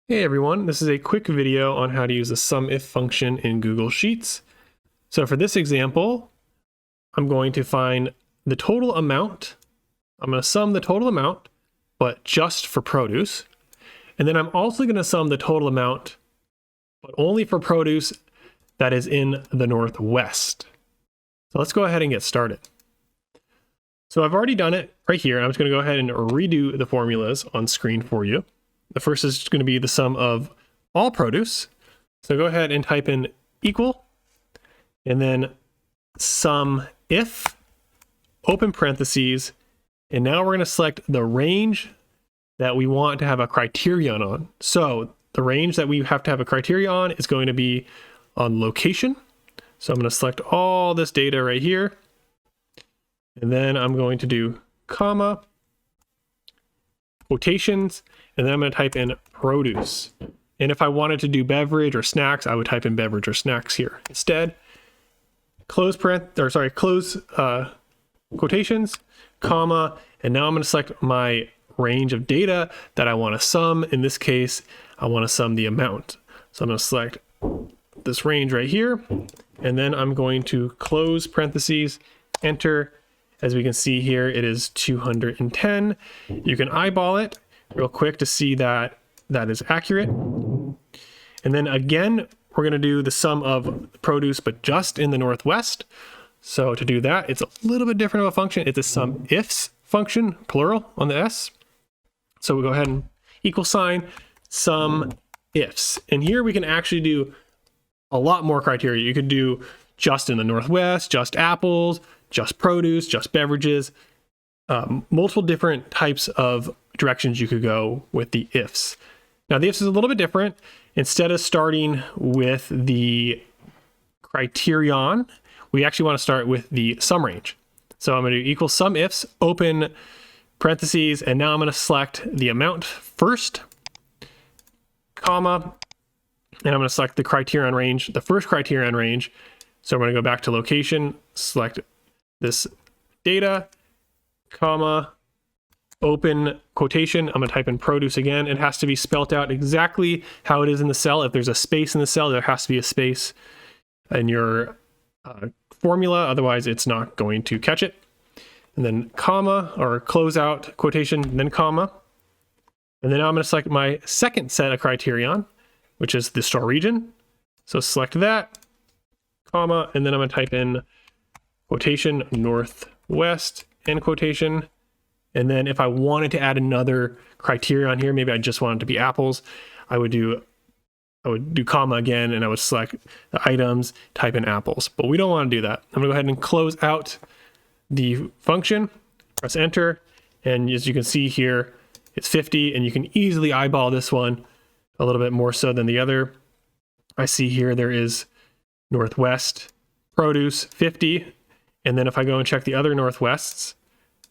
Hey everyone, this is a quick video on how to use the Sumif function in Google Sheets. So for this example, I'm going to find the total amount. I'm going to sum the total amount, but just for produce. And then I'm also going to sum the total amount, but only for produce that is in the Northwest. So let's go ahead and get started. So I've already done it right here. I'm just going to go ahead and redo the formulas on screen for you. The first is going to be the sum of all produce. So go ahead and type in equal, and then sum if, open parentheses, and now we're going to select the range that we want to have a criterion on. So the range that we have to have a criteria on is going to be on location. So I'm going to select all this data right here, and then I'm going to do comma, quotations, and then I'm going to type in produce. And if I wanted to do beverage or snacks, I would type in beverage or snacks here instead. Close quotations, comma, and now I'm going to select my range of data that I want to sum. In this case, I want to sum the amount. So I'm going to select this range right here, and then I'm going to close parentheses, enter. As we can see here, it is 210. You can eyeball it real quick to see that that is accurate. And then again, we're going to do the sum of produce, but just in the Northwest. So to do that, it's a little bit different of a function. It's a sum ifs function, plural on the S. So we go ahead and equal sign sum ifs. And here we can actually do a lot more criteria. You could do just in the Northwest, just apples, just produce, just beverages, multiple different types of directions you could go with the ifs. Now the ifs is a little bit different. Instead of starting with the criterion, we actually want to start with the sum range. So I'm going to do equal sum ifs, open parentheses, and now I'm going to select the amount first, comma, and I'm going to select the criterion range, the first criterion range. So I'm going to go back to location, select this data, comma, open quotation. I'm going to type in produce again. It has to be spelt out exactly how it is in the cell. If there's a space in the cell, there has to be a space in your formula. Otherwise, it's not going to catch it. And then comma, or close out quotation, then comma. And then I'm going to select my second set of criterion, which is the store region. So select that, comma, and then I'm going to type in quotation Northwest, end quotation. And then if I wanted to add another criterion here, maybe I just wanted to be apples, I would do comma again, and I would select the items, type in apples. But we don't want to do that. I'm going to go ahead and close out the function, press enter, and as you can see here, it's 50, and you can easily eyeball this one a little bit more so than the other. I see here there is Northwest produce 50, and then if I go and check the other Northwests,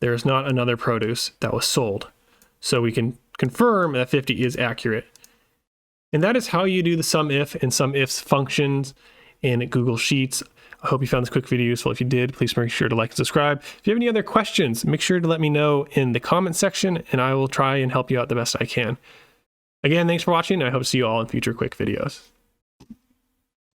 there's not another produce that was sold. So we can confirm that 50 is accurate. And that is how you do the sum if and sum ifs functions in Google Sheets. I hope you found this quick video useful. If you did, please make sure to like and subscribe. If you have any other questions, make sure to let me know in the comment section, and I will try and help you out the best I can. Again, thanks for watching, and I hope to see you all in future quick videos.